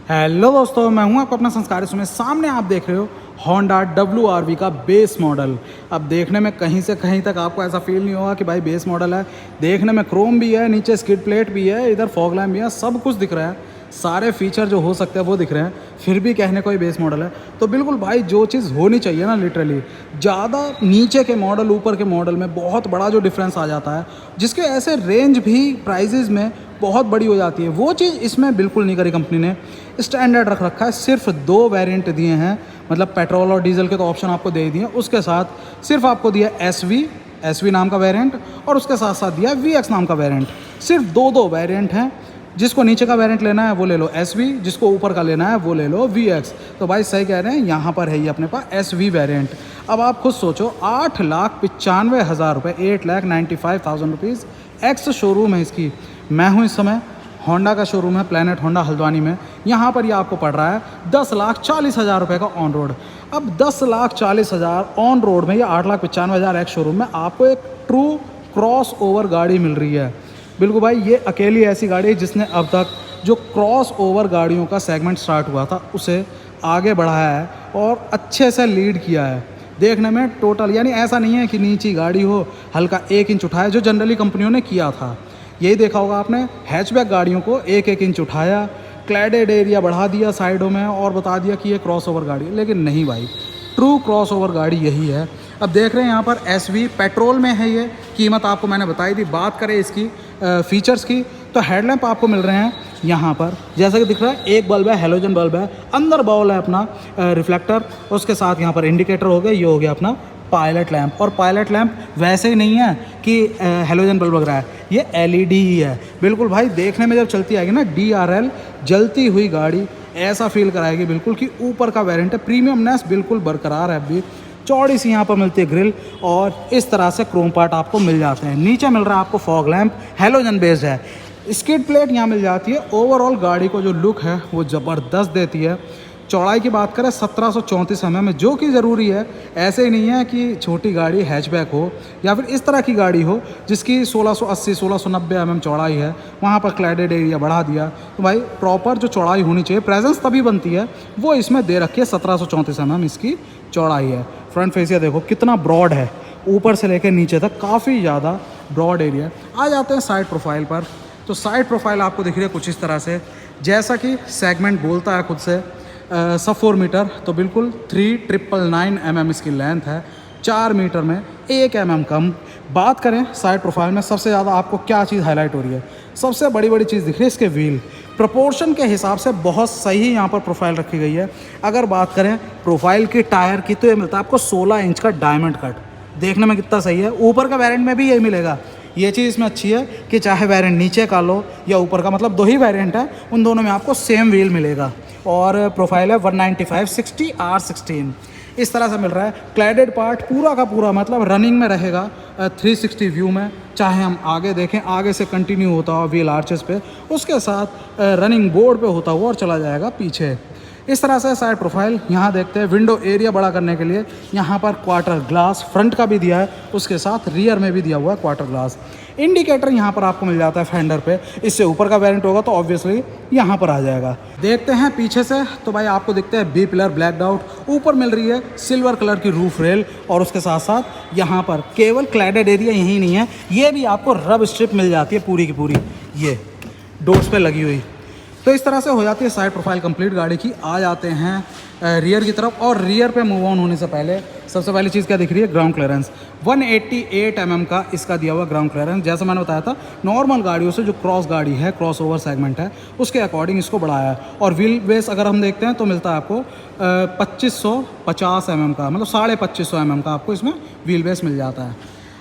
Hello दोस्तों, मैं हूं आपका अपना संस्कारी सुमेश। सामने आप देख रहे हो होंडा WRV का बेस मॉडल। अब देखने में कहीं से कहीं तक आपको ऐसा फील नहीं होगा कि भाई बेस मॉडल है। देखने में क्रोम भी है, नीचे स्किड प्लेट भी है, इधर फॉग लैम्प भी है, सब कुछ दिख रहा है। सारे फीचर जो हो सकते हैं वो दिख रहे हैं, फिर भी कहने को ही बेस मॉडल है। तो बिल्कुल भाई जो चीज़ होनी चाहिए ना, लिटरली ज़्यादा नीचे के मॉडल ऊपर के मॉडल में बहुत बड़ा जो डिफरेंस आ जाता है, जिसके ऐसे रेंज भी प्राइजेज़ में बहुत बड़ी हो जाती है, वो चीज़ इसमें बिल्कुल नहीं करी कंपनी ने। स्टैंडर्ड रख रखा है, सिर्फ 2 वेरिएंट दिए हैं, मतलब पेट्रोल और डीजल के तो ऑप्शन आपको दे दिए। उसके साथ सिर्फ आपको दिया SV नाम का वेरिएंट, और उसके साथ साथ दिया VX नाम का वेरिएंट। सिर्फ दो वेरिएंट हैं। जिसको नीचे का वेरिएंट लेना है वो ले लो SV, जिसको ऊपर का लेना है वो ले लो VX। तो भाई सही कह रहे हैं, यहाँ पर है ये अपने पास SV वेरिएंट। अब आप खुद सोचो, 8,95,000 रुपये, 8,95,000 रुपीज़ एक्स शोरूम है इसकी। मैं हूँ इस समय, होंडा का शोरूम है प्लैनेट होंडा हल्द्वानी में। यहाँ पर ये आपको पड़ रहा है 10,40,000 रुपये का ऑन रोड। अब 10,40,000 ऑन रोड में, ये 8,95,000 एक्स शोरूम में आपको एक ट्रू क्रॉस ओवर गाड़ी मिल रही है। बिल्कुल भाई, ये अकेली ऐसी गाड़ी है जिसने अब तक जो क्रॉस ओवर गाड़ियों का सेगमेंट स्टार्ट हुआ था उसे आगे बढ़ाया है और अच्छे से लीड किया है। देखने में टोटल, यानी ऐसा नहीं है कि नीची गाड़ी हो, हल्का 1 इंच उठाया, जो जनरली कंपनियों ने किया था। यही देखा होगा आपने, हैचबैक गाड़ियों को 1-1 इंच उठाया, क्लैडेड एरिया बढ़ा दिया साइडों में और बता दिया कि ये क्रॉस ओवर गाड़ी है। लेकिन नहीं भाई, ट्रू क्रॉस ओवर गाड़ी यही है। अब देख रहे हैं यहाँ पर SV पेट्रोल में है ये। कीमत आपको मैंने बताई थी। बात करें इसकी फीचर्स की, तो हेडलैम्प आपको मिल रहे हैं यहाँ पर, जैसा कि दिख रहा है, एक बल्ब है, हेलोजन बल्ब है, अंदर बाउल है अपना रिफ्लेक्टर, उसके साथ यहाँ पर इंडिकेटर हो गया, ये हो गया अपना पायलट लैंप। और पायलट लैंप वैसे ही नहीं है कि हेलोजन बल्ब लग रहा है, ये LED ही है। बिल्कुल भाई, देखने में जब चलती आएगी ना DRL, जलती हुई गाड़ी ऐसा फील कराएगी बिल्कुल कि ऊपर का वेरिएंट है। प्रीमियमनेस बिल्कुल बरकरार है। अभी चौड़ी सी यहाँ पर मिलती है ग्रिल, और इस तरह से क्रोम पार्ट आपको मिल जाते हैं। नीचे मिल रहा है आपको फॉग लैंप, हेलोजन बेस्ड है। स्किड प्लेट यहाँ मिल जाती है। ओवरऑल गाड़ी को जो लुक है वो ज़बरदस्त देती है। चौड़ाई की बात करें 1734 mm, जो कि ज़रूरी है। ऐसे ही नहीं है कि छोटी गाड़ी हैचबैक हो या फिर इस तरह की गाड़ी हो जिसकी 1680-1690 mm चौड़ाई है, वहाँ पर क्लैडेड एरिया बढ़ा दिया। तो भाई प्रॉपर जो चौड़ाई होनी चाहिए, प्रेजेंस तभी बनती है, वो इसमें दे रखी है। 1734 mm इसकी चौड़ाई है। फ्रंट फेसिया देखो कितना ब्रॉड है, ऊपर से लेकर नीचे तक काफ़ी ज़्यादा ब्रॉड एरिया। आ जाते हैं साइड प्रोफाइल पर। तो साइड प्रोफाइल आपको दिख रही है कुछ इस तरह से, जैसा कि सेगमेंट बोलता है खुद से, सब 4 मीटर, तो बिल्कुल 3,999 mm इसकी लेंथ है। 4 मीटर में 1 mm कम। बात करें साइड प्रोफाइल में, सबसे ज़्यादा आपको क्या चीज़ हाईलाइट हो रही है? सबसे बड़ी चीज़ दिख रही है इसके व्हील। प्रोपोर्शन के हिसाब से बहुत सही यहाँ पर प्रोफाइल रखी गई है। अगर बात करें प्रोफाइल की टायर की, तो ये मिलता है आपको 16 इंच का डायमंड कट। देखने में कितना सही है। ऊपर का वेरिएंट में भी यही मिलेगा। ये चीज़ इसमें अच्छी है कि चाहे वेरिएंट नीचे का लो या ऊपर का, मतलब 2 ही वेरिएंट है, उन दोनों में आपको सेम व्हील मिलेगा। और प्रोफाइल है 195/60 R16, इस तरह से मिल रहा है। क्लैडेड पार्ट पूरा का पूरा मतलब रनिंग में रहेगा 360 व्यू में। चाहे हम आगे देखें, आगे से कंटिन्यू होता हुआ व्हील आर्चेस पे, उसके साथ रनिंग बोर्ड पे होता हुआ और चला जाएगा पीछे। इस तरह से साइड प्रोफाइल। यहाँ देखते हैं विंडो एरिया बड़ा करने के लिए यहाँ पर क्वार्टर ग्लास फ्रंट का भी दिया है, उसके साथ रियर में भी दिया हुआ है क्वार्टर ग्लास। इंडिकेटर यहाँ पर आपको मिल जाता है फेंडर पे। इससे ऊपर का वेरिएंट होगा तो ऑब्वियसली यहाँ पर आ जाएगा। देखते हैं पीछे से, तो भाई आपको दिखते हैं B पिलर ब्लैक आउट। ऊपर मिल रही है सिल्वर कलर की रूफ रेल, और उसके साथ साथ यहाँ पर केवल क्लैडेड एरिया यही नहीं है, ये भी आपको रब स्ट्रिप मिल जाती है पूरी की पूरी, ये डोर्स पे लगी हुई। तो इस तरह से हो जाती है साइड प्रोफाइल कंप्लीट गाड़ी की। आ जाते हैं रियर की तरफ, और रियर पे मूव ऑन होने से पहले सबसे पहली चीज़ क्या दिख रही है? Ground clearance. 188 mm का इसका दिया हुआ ग्राउंड क्लियरेंस। जैसा मैंने बताया था, नॉर्मल गाड़ियों से जो क्रॉस गाड़ी है, क्रॉस ओवर सेगमेंट है, उसके अकॉर्डिंग इसको बढ़ाया है। और व्हील बेस अगर हम देखते हैं तो मिलता है आपको 2550 mm का, मतलब 2550 mm का आपको इसमें व्हील बेस मिल जाता है।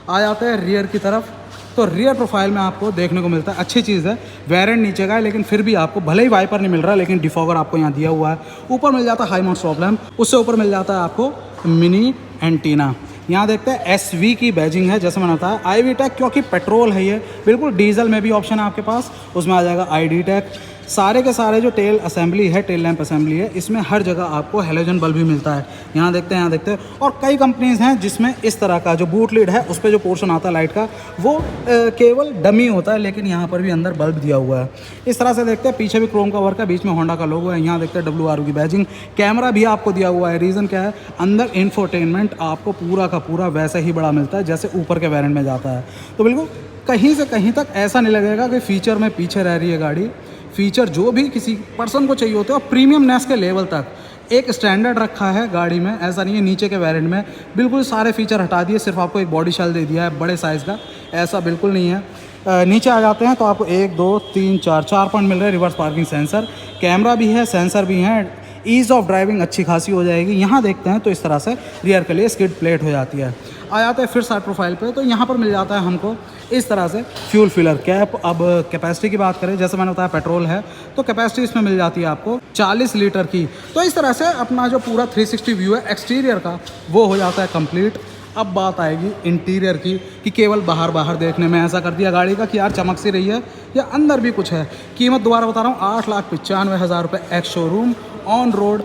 आ जाते हैं रियर की तरफ। तो रियर प्रोफाइल में आपको देखने को मिलता है, अच्छी चीज़ है, वेरिएंट नीचे का है, लेकिन फिर भी आपको भले ही वाइपर नहीं मिल रहा है, लेकिन डिफॉगर आपको यहाँ दिया हुआ है। ऊपर मिल जाता है हाई माउंट स्टॉप लैंप, उससे ऊपर मिल जाता है आपको मिनी एंटीना। यहाँ देखते हैं SV की बैजिंग है, जैसे मैंने बताया। IV टैग, क्योंकि पेट्रोल है ये, बिल्कुल डीजल में भी ऑप्शन है आपके पास, उसमें आ जाएगा ID टैग। सारे के सारे जो टेल असेंबली है, टेल लैंप असेंबली है, इसमें हर जगह आपको हेलोजन बल्ब भी मिलता है। यहाँ देखते हैं, यहाँ देखते हैं। और कई कंपनीज़ हैं जिसमें इस तरह का जो बूट लीड है उस पर जो पोर्शन आता है लाइट का वो केवल डमी होता है, लेकिन यहाँ पर भी अंदर बल्ब दिया हुआ है। इस तरह से देखते हैं, पीछे भी क्रोम का वर्क है, बीच में होंडा का लोगो है। यहाँ देखते हैं WR की बैजिंग, कैमरा भी आपको दिया हुआ है। रीज़न क्या है, अंदर इंफोटेनमेंट आपको पूरा का पूरा वैसे ही बड़ा मिलता है जैसे ऊपर के वेरिएंट में जाता है। तो बिल्कुल कहीं से कहीं तक ऐसा नहीं लगेगा कि फ़ीचर में पीछे रह रही है गाड़ी। फ़ीचर जो भी किसी पर्सन को चाहिए होते हैं और प्रीमियमनेस के लेवल तक एक स्टैंडर्ड रखा है गाड़ी में। ऐसा नहीं है नीचे के वेरिएंट में बिल्कुल सारे फीचर हटा दिए, सिर्फ आपको एक बॉडी शेल दे दिया है बड़े साइज़ का, ऐसा बिल्कुल नहीं है। नीचे आ जाते हैं तो आपको 1 2 3 4 पॉइंट मिल रहे हैं। रिवर्स पार्किंग सेंसर, कैमरा भी है, सेंसर भी हैं। ईज़ ऑफ ड्राइविंग अच्छी खासी हो जाएगी। यहाँ देखते हैं तो इस तरह से रियर के लिए स्किड प्लेट हो जाती है। आ जाते हैं फिर साइड प्रोफाइल पे, तो यहाँ पर मिल जाता है हमको इस तरह से फ्यूल फिलर कैप। अब कैपेसिटी की बात करें, जैसे मैंने बताया पेट्रोल है तो कैपेसिटी इसमें मिल जाती है आपको 40 लीटर की। तो इस तरह से अपना जो पूरा 360 व्यू है एक्सटीरियर का वो हो जाता है कंप्लीट। अब बात आएगी इंटीरियर की कि केवल बाहर बाहर देखने में ऐसा कर दिया गाड़ी का कि यार चमक सी रही है या अंदर भी कुछ है। कीमत दोबारा बता रहा हूँ, 8,95,000 रुपये ex showroom. On road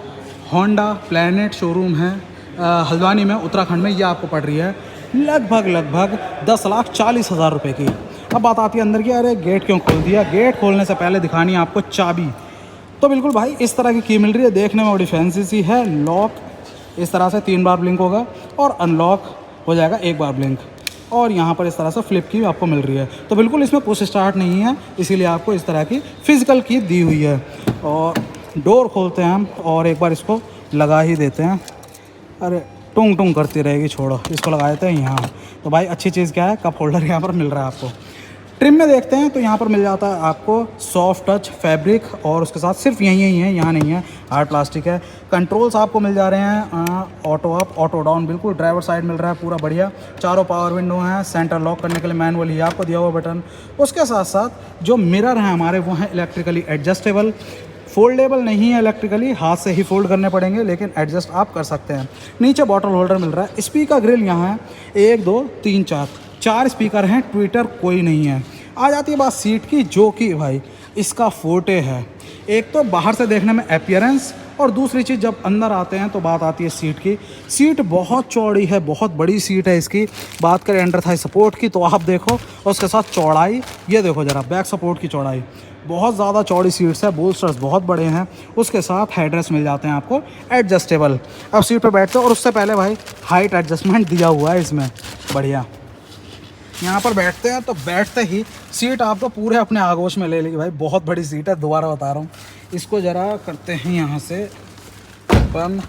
Honda planet showroom है हल्द्वानी में, उत्तराखंड में। ये आपको पड़ रही है लगभग 10,40,000 रुपये की। अब बात आती है अंदर की। अरे गेट क्यों खोल दिया? गेट खोलने से पहले दिखानी है आपको चाबी। तो बिल्कुल भाई इस तरह की मिल रही है, देखने में बड़ी फैंसी सी है। लॉक इस तरह से 3 बार ब्लिंक होगा और अनलॉक हो जाएगा 1 बार ब्लिंक। और यहाँ पर इस तरह से फ्लिप की आपको मिल रही है। तो बिल्कुल इसमें पुश स्टार्ट नहीं है, इसीलिए आपको इस तरह की फ़िज़िकल की दी हुई है। और डोर खोलते हैं हम और एक बार इसको लगा ही देते हैं। अरे टुंग टुंग करती रहेगी, छोड़ो, इसको लगा देते हैं यहाँ। तो भाई अच्छी चीज़ क्या है, कप होल्डर यहाँ पर मिल रहा है आपको। ट्रिम में देखते हैं तो यहाँ पर मिल जाता है आपको सॉफ्ट टच फैब्रिक और उसके साथ सिर्फ यही है, यहाँ नहीं है, हार्ड प्लास्टिक है। कंट्रोल्स आपको मिल जा रहे हैं ऑटो अप ऑटो डाउन, बिल्कुल ड्राइवर साइड मिल रहा है पूरा बढ़िया। चारों पावर विंडो हैं। सेंटर लॉक करने के लिए मैनुअल ही आपको दिया हुआ बटन। उसके साथ साथ जो मिरर हैं हमारे वो हैं इलेक्ट्रिकली एडजस्टेबल, फोल्डेबल नहीं है इलेक्ट्रिकली, हाथ से ही फोल्ड करने पड़ेंगे, लेकिन एडजस्ट आप कर सकते हैं। नीचे बॉटल होल्डर मिल रहा है। स्पीकर ग्रिल यहाँ है 1 2 3 4 स्पीकर हैं, ट्विटर कोई नहीं है। आ जाती है बात सीट की, जो कि भाई इसका फोटे है। एक तो बाहर से देखने में अपीयरेंस, और दूसरी चीज़ जब अंदर आते हैं तो बात आती है सीट की। सीट बहुत चौड़ी है, बहुत बड़ी सीट है इसकी। बात करें अंडर थाई सपोर्ट की तो आप देखो, और उसके साथ चौड़ाई ये देखो ज़रा, बैक सपोर्ट की चौड़ाई बहुत ज़्यादा चौड़ी सीट्स है। बोल्स्टर्स बहुत बड़े हैं। उसके साथ हेडरेस्ट मिल जाते हैं आपको एडजस्टेबल। अब सीट पर बैठते हो और उससे पहले भाई हाइट एडजस्टमेंट दिया हुआ है इसमें बढ़िया। यहाँ पर बैठते हैं तो बैठते ही सीट आपको पूरे अपने आगोश में ले लेगी भाई। बहुत बड़ी सीट है, दोबारा बता रहा हूँ। इसको ज़रा करते हैं यहाँ से बंद।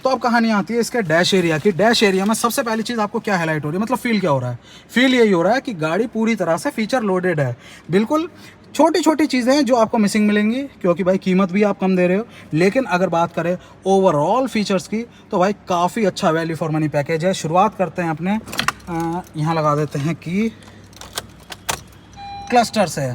तो अब कहानी आती है इसके डैश एरिया की। डैश एरिया में सबसे पहली चीज़ आपको क्या हाईलाइट हो रही है, मतलब फील क्या हो रहा है? फील यही हो रहा है कि गाड़ी पूरी तरह से फीचर लोडेड है। बिल्कुल छोटी छोटी चीज़ें हैं जो आपको मिसिंग मिलेंगी, क्योंकि भाई कीमत भी आप कम दे रहे हो। लेकिन अगर बात करें ओवरऑल फीचर्स की तो भाई काफ़ी अच्छा वैल्यू फॉर मनी पैकेज है। शुरुआत करते हैं अपने यहाँ लगा देते हैं कि क्लस्टर से।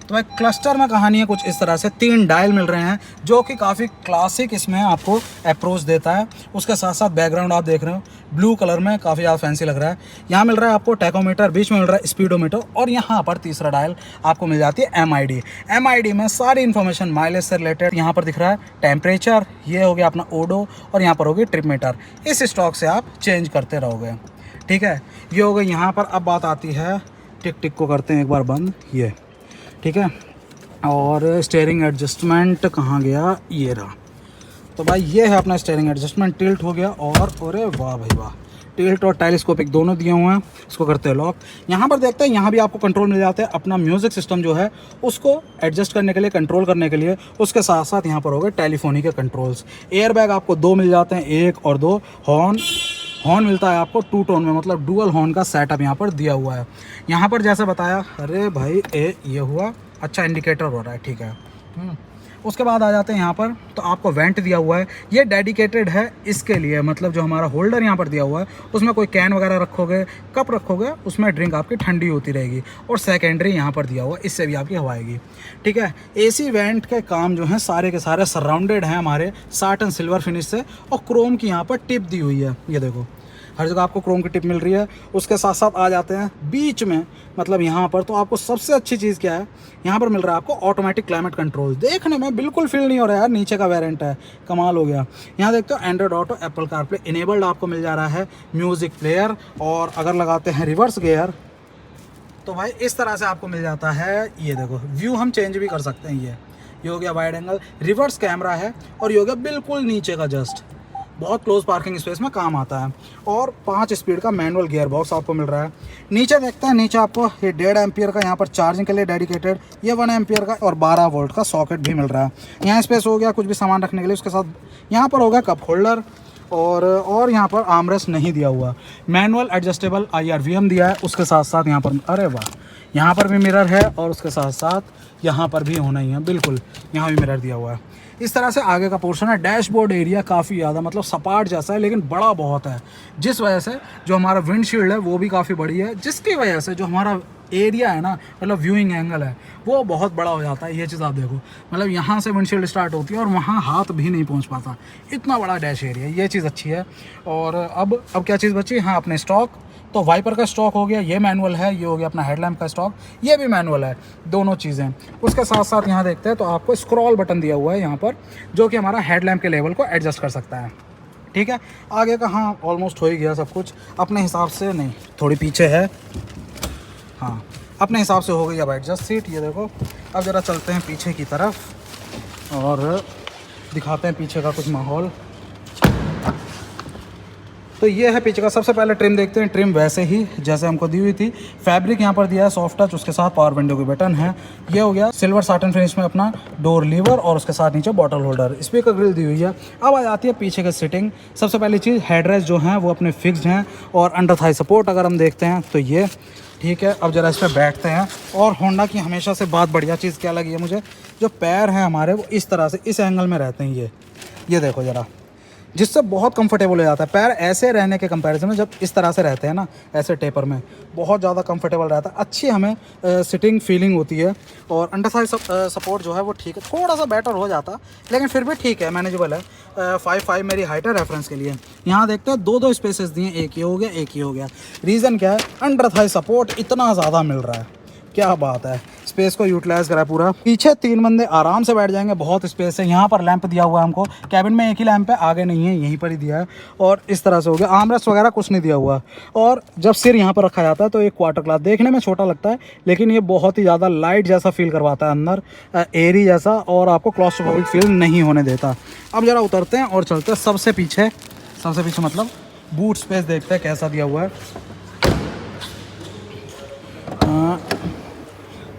तो भाई क्लस्टर में कहानी है कुछ इस तरह से, 3 डायल मिल रहे हैं जो कि काफ़ी क्लासिक इसमें आपको अप्रोच देता है। उसके साथ साथ बैकग्राउंड आप देख रहे हो ब्लू कलर में, काफ़ी ज़्यादा फैंसी लग रहा है। यहाँ मिल रहा है आपको टैकोमीटर, बीच में मिल रहा है स्पीडोमीटर, और यहाँ पर तीसरा डायल आपको मिल जाती है MID। MID में सारी इन्फॉर्मेशन माइलेज से रिलेटेड यहाँ पर दिख रहा है। टेम्परेचर ये हो गया अपना ओडो, और यहाँ पर होगी ट्रिप मीटर। इस स्टॉक से आप चेंज करते रहोगे, ठीक है। ये हो गई यहाँ पर। अब बात आती है टिक टिक को करते हैं एक बार बंद, ये ठीक है। और स्टीयरिंग एडजस्टमेंट कहाँ गया, ये रहा। तो भाई ये है अपना स्टीयरिंग एडजस्टमेंट, टिल्ट हो गया। और अरे वाह भाई वाह, टिल्ट और टेलीस्कोपिक दोनों दिए हुए हैं। इसको करते हैं लॉक। यहाँ पर देखते हैं, यहाँ भी आपको कंट्रोल मिल जाते हैं अपना म्यूज़िक सिस्टम जो है उसको एडजस्ट करने के लिए, कंट्रोल करने के लिए। उसके साथ साथ यहाँ पर हो गए टेलीफोनी के कंट्रोल्स। एयर बैग आपको 2 मिल जाते हैं, 1 और 2। हॉर्न मिलता है आपको 2 टोन में, मतलब डुअल हॉर्न का सेटअप यहाँ पर दिया हुआ है। यहाँ पर जैसे बताया, अरे भाई ये हुआ, अच्छा इंडिकेटर हो रहा है, ठीक है। उसके बाद आ जाते हैं यहाँ पर, तो आपको वेंट दिया हुआ है। ये डेडिकेटेड है इसके लिए, मतलब जो हमारा होल्डर यहाँ पर दिया हुआ है उसमें कोई कैन वगैरह रखोगे, कप रखोगे, उसमें ड्रिंक आपकी ठंडी होती रहेगी। और सेकेंडरी यहाँ पर दिया हुआ है, इससे भी आपकी हवा आएगी, ठीक है। AC वेंट के काम जो हैं सारे के सारे सराउंडेड हैं हमारे साटन सिल्वर फिनिश से, और क्रोम की यहाँ पर टिप दी हुई है, ये देखो। हर जगह आपको क्रोम की टिप मिल रही है। उसके साथ साथ आ जाते हैं बीच में, मतलब यहाँ पर तो आपको सबसे अच्छी चीज़ क्या है, यहाँ पर मिल रहा है आपको ऑटोमेटिक क्लाइमेट कंट्रोल। देखने में बिल्कुल फील नहीं हो रहा है यार, नीचे का वेरिएंट है, कमाल हो गया। यहाँ देखते हो Android auto, Apple CarPlay enabled आपको मिल जा रहा है, म्यूज़िक प्लेयर। और अगर लगाते हैं रिवर्स गियर तो भाई इस तरह से आपको मिल जाता है। ये देखो व्यू हम चेंज भी कर सकते हैं। ये हो गया वाइड एंगल, रिवर्स कैमरा है, और ये हो गया बिल्कुल नीचे का जस्ट, बहुत क्लोज पार्किंग स्पेस में काम आता है। और 5 स्पीड का मैनुअल गियर बॉक्स आपको मिल रहा है। नीचे देखते हैं, नीचे आपको ये 1.5 एम्पियर का यहाँ पर चार्जिंग के लिए डेडिकेटेड, ये 1 एम्पियर का और 12 वोल्ट का सॉकेट भी मिल रहा है। यहाँ स्पेस हो गया कुछ भी सामान रखने के लिए। उसके साथ यहाँ पर होगा कप होल्डर, और यहाँ पर आर्मरेस्ट नहीं दिया हुआ। मैनुअल एडजस्टेबल IRVM दिया है। उसके साथ साथ यहाँ पर, अरे वाह, यहाँ पर भी मिरर है, और उसके साथ साथ यहाँ पर भी होना ही है, बिल्कुल यहाँ भी मिरर दिया हुआ है। इस तरह से आगे का पोर्शन है। डैशबोर्ड एरिया काफ़ी ज़्यादा, मतलब सपाट जैसा है लेकिन बड़ा बहुत है, जिस वजह से जो हमारा विंडशील्ड है वो भी काफ़ी बड़ी है, जिसकी वजह से जो हमारा एरिया है ना, मतलब व्यूइंग एंगल है, वो बहुत बड़ा हो जाता है। ये चीज़ आप देखो, मतलब यहाँ से विंडशील्ड स्टार्ट होती है और वहाँ हाथ भी नहीं पहुँच पाता, इतना बड़ा डैश एरिया, ये चीज़ अच्छी है। और अब क्या चीज़ बची, हाँ अपने स्टॉक, तो वाइपर का स्टॉक हो गया, ये मैनुअल है। ये हो गया अपना हेडलैम्प का स्टॉक, ये भी मैनुअल है, दोनों चीज़ें। उसके साथ साथ यहाँ देखते हैं तो आपको स्क्रॉल बटन दिया हुआ है यहाँ पर, जो कि हमारा हेडलैम्प के लेवल को एडजस्ट कर सकता है। ठीक है, आगे का हाँ ऑलमोस्ट हो ही गया सब कुछ अपने हिसाब से, नहीं थोड़ी पीछे है, हाँ अपने हिसाब से हो गई अब एडजस्ट सीट। ये देखो, अब ज़रा चलते हैं पीछे की तरफ और दिखाते हैं पीछे का कुछ माहौल। तो ये है पीछे का। सबसे पहले ट्रिम देखते हैं। ट्रिम वैसे ही जैसे हमको दी हुई थी, फैब्रिक यहाँ पर दिया है सॉफ्ट टच, उसके साथ पावर विंडो के बटन है। ये हो गया सिल्वर साटन फिनिश में अपना डोर लीवर, और उसके साथ नीचे बॉटल होल्डर, स्पीकर ग्रिल दी हुई है। अब आ जाती है पीछे की सीटिंग। सबसे पहली चीज़, हेडरेस्ट जो हैं वो अपने फिक्स्ड हैं, और अंडर थाई सपोर्ट अगर हम देखते हैं तो ये ठीक है। अब जरा इस पर बैठते हैं। और होंडा की हमेशा से बात बढ़िया चीज़ क्या लगी है मुझे, जो पैर हैं हमारे वो इस तरह से इस एंगल में रहते हैं। ये देखो ज़रा, जिससे बहुत कंफर्टेबल हो जाता है। पैर ऐसे रहने के कंपैरिजन में जब इस तरह से रहते हैं ना, ऐसे टेपर में, बहुत ज़्यादा कंफर्टेबल रहता है, अच्छी हमें सिटिंग फीलिंग होती है। और अंडर साइड सपोर्ट जो है वो ठीक है, थोड़ा सा बेटर हो जाता लेकिन फिर भी ठीक है, मैनेजेबल है। 5'5" मेरी हाइट है रेफरेंस के लिए। यहाँ देखते हैं दो स्पेसेस दिए, एक ये हो गया, एक ये हो गया। रीज़न क्या है, अंडर थाई सपोर्ट इतना ज़्यादा मिल रहा है, क्या बात है। स्पेस को यूटिलाइज करा पूरा। पीछे 3 बंदे आराम से बैठ जाएंगे, बहुत स्पेस है। यहाँ पर लैंप दिया हुआ है हमको, कैबिन में एक ही लैंप है, आगे नहीं है, यहीं पर ही दिया है। और इस तरह से हो गया, आर्मरेस्ट वगैरह कुछ नहीं दिया हुआ। और जब सिर यहाँ पर रखा जाता है तो एक क्वार्टर ग्लास देखने में छोटा लगता है, लेकिन ये बहुत ही ज़्यादा लाइट जैसा फील करवाता है, अंदर एयरी जैसा, और आपको क्लॉस्ट्रोफोबिक फील नहीं होने देता। अब ज़रा उतरते हैं और चलते हैं सबसे पीछे मतलब बूट स्पेस देखते हैं कैसा दिया हुआ है।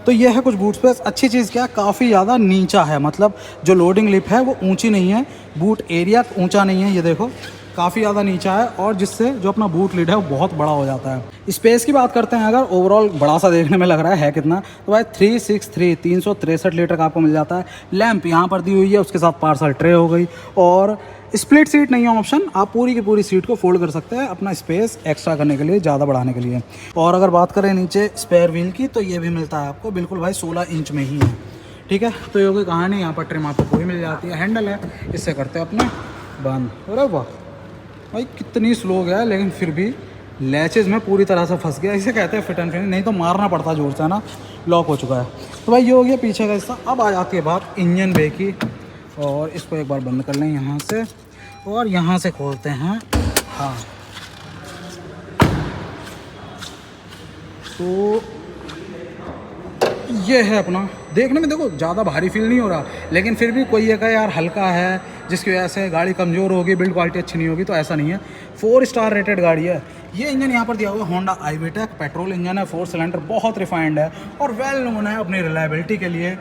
तो ये है कुछ बूट स्पेस। अच्छी चीज़ क्या, काफ़ी ज़्यादा नीचा है, मतलब जो लोडिंग लिप है वो ऊंची नहीं है, बूट एरिया ऊंचा नहीं है, ये देखो काफ़ी ज़्यादा नीचा है, और जिससे जो अपना बूट लिड है वो बहुत बड़ा हो जाता है। स्पेस की बात करते हैं अगर, ओवरऑल बड़ा सा देखने में लग रहा है कितना, तो भाई 363 लीटर का आपको मिल जाता है। लैंप यहाँ पर दी हुई है, उसके साथ पार्सल ट्रे हो गई, और स्प्लिट सीट नहीं है ऑप्शन, आप पूरी की पूरी सीट को फोल्ड कर सकते हैं अपना स्पेस एक्स्ट्रा करने के लिए, ज़्यादा बढ़ाने के लिए। और अगर बात करें नीचे स्पेयर व्हील की, तो ये भी मिलता है आपको बिल्कुल भाई 16 इंच में ही है। ठीक है, तो ये कोई कहानी, यहाँ पर ट्रिम आपको पूरी मिल जाती है। हैंडल है, इससे करते हैं अपने बंद। अरे वाह भाई, कितनी स्लो गया है, लेकिन फिर भी लैचेज में पूरी तरह से फंस गया। इसे कहते हैं फिट एंड फिनिश, नहीं तो मारना पड़ता जोर से ना, लॉक हो चुका है। तो भाई ये हो गया पीछे का हिस्सा। अब आ जाती है बात इंजन बे की, और इसको एक बार बंद कर लें यहाँ से, और यहाँ से खोलते हैं। हाँ, तो ये है अपना। देखने में देखो ज़्यादा भारी फील नहीं हो रहा, लेकिन फिर भी कोई ये कहे यार हल्का है, जिसकी वजह से गाड़ी कमज़ोर होगी, बिल्ड क्वालिटी अच्छी नहीं होगी, तो ऐसा नहीं है। 4 स्टार रेटेड गाड़ी है। ये इंजन यहाँ पर दिया हुआ है होंडा IVTEC पेट्रोल इंजन है, 4 सिलेंडर, बहुत रिफाइंड है और वेल नोन है अपनी रिलायबिलिटी के लिए।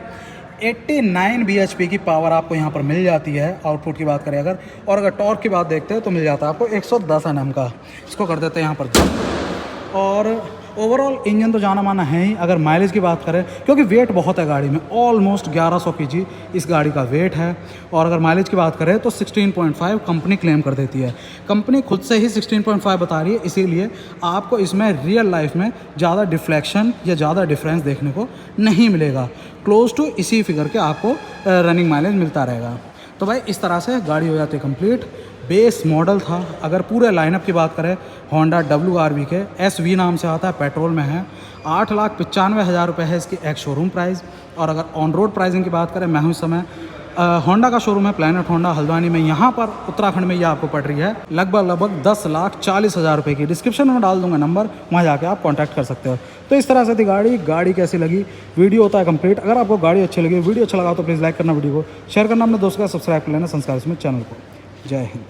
89 bhp की पावर आपको यहाँ पर मिल जाती है, आउटपुट की बात करें अगर। और अगर टॉर्क की बात देखते हैं तो मिल जाता है आपको 110 Nm का। इसको कर देते हैं यहाँ पर। और ओवरऑल इंजन तो जाना माना है ही। अगर माइलेज की बात करें, क्योंकि वेट बहुत है गाड़ी में, ऑलमोस्ट 1100 kg इस गाड़ी का वेट है। और अगर माइलेज की बात करें तो 16.5 कंपनी क्लेम कर देती है। कंपनी खुद से ही 16.5 बता रही है, इसीलिए आपको इसमें रियल लाइफ में ज़्यादा डिफ्लेक्शन या ज़्यादा डिफरेंस देखने को नहीं मिलेगा। क्लोज टू इसी फिगर के आपको रनिंग माइलेज मिलता रहेगा। तो भाई इस तरह से गाड़ी हो जाती है कंप्लीट। बेस मॉडल था। अगर पूरे लाइनअप की बात करें होंडा WRV के, SV नाम से आता है, पेट्रोल में है। 8,95,000 रुपये है इसकी एक शोरूम प्राइस। और अगर ऑन रोड प्राइसिंग की बात करें, मैं हूँ इस समय होंडा का शोरूम है प्लैनेट होंडा हल्द्वानी में, यहाँ पर उत्तराखंड में ये आपको पड़ रही है लगभग 10,40,000 रुपये की। डिस्क्रिप्शन में डाल दूंगा नंबर, वहाँ जाके आप कांटेक्ट कर सकते हो। तो इस तरह से थी गाड़ी कैसी लगी, वीडियो होता है कंप्लीट। अगर आपको गाड़ी अच्छी लगी, वीडियो अच्छा लगा तो प्लीज़ लाइक करना, वीडियो को शेयर करना, अपने दोस्तों का सब्सक्राइब कर लेना संस्कार इसमें चैनल को। जय हिंद।